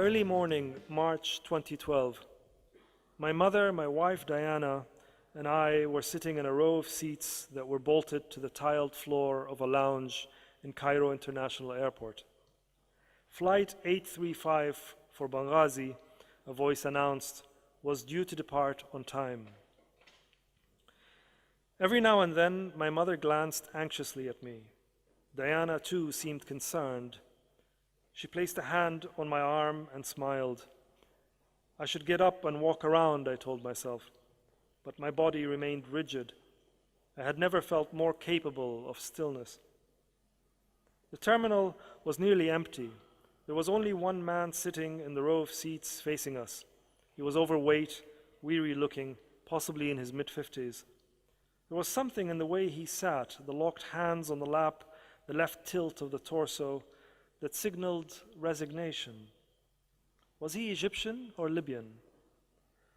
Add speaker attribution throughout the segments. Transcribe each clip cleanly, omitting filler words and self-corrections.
Speaker 1: Early morning, March 2012. My mother, my wife Diana, and I were sitting in a row of seats that were bolted to the tiled floor of a lounge in Cairo International Airport. Flight 835 for Benghazi, a voice announced, was due to depart on time. Every now and then, my mother glanced anxiously at me. Diana, too, seemed concerned. She placed a hand on my arm and smiled. I should get up and walk around, I told myself, but my body remained rigid. I had never felt more capable of stillness. The terminal was nearly empty. There was only one man sitting in the row of seats facing us. He was overweight, weary-looking, possibly in his mid-50s. There was something in the way he sat, the locked hands on the lap, the left tilt of the torso, that signaled resignation. Was he Egyptian or Libyan?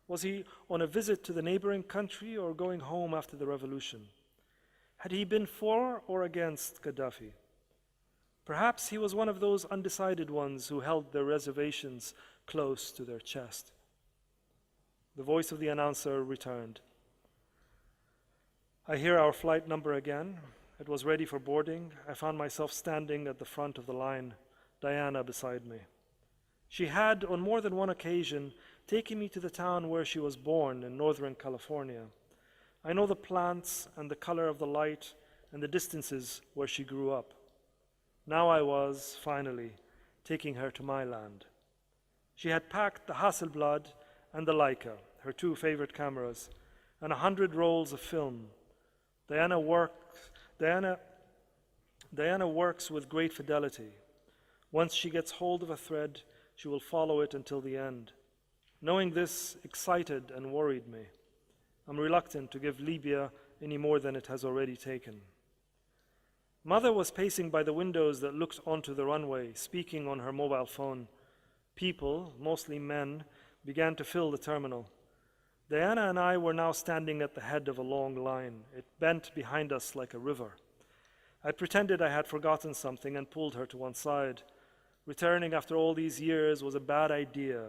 Speaker 1: Was he on a visit to the neighboring country or going home after the revolution? Had he been for or against Gaddafi? Perhaps he was one of those undecided ones who held their reservations close to their chest. The voice of the announcer returned. I hear our flight number again. It was ready for boarding. I found myself standing at the front of the line, Diana beside me. She had, on more than one occasion, taken me to the town where she was born in Northern California. I know the plants and the color of the light and the distances where she grew up. Now I was, finally, taking her to my land. She had packed the Hasselblad and the Leica, her two favorite cameras, and 100 rolls of film. Diana works with great fidelity. Once she gets hold of a thread, she will follow it until the end. Knowing this excited and worried me. I'm reluctant to give Libya any more than it has already taken. Mother was pacing by the windows that looked onto the runway, speaking on her mobile phone. People, mostly men, began to fill the terminal. Diana and I were now standing at the head of a long line. It bent behind us like a river. I pretended I had forgotten something and pulled her to one side. Returning after all these years was a bad idea.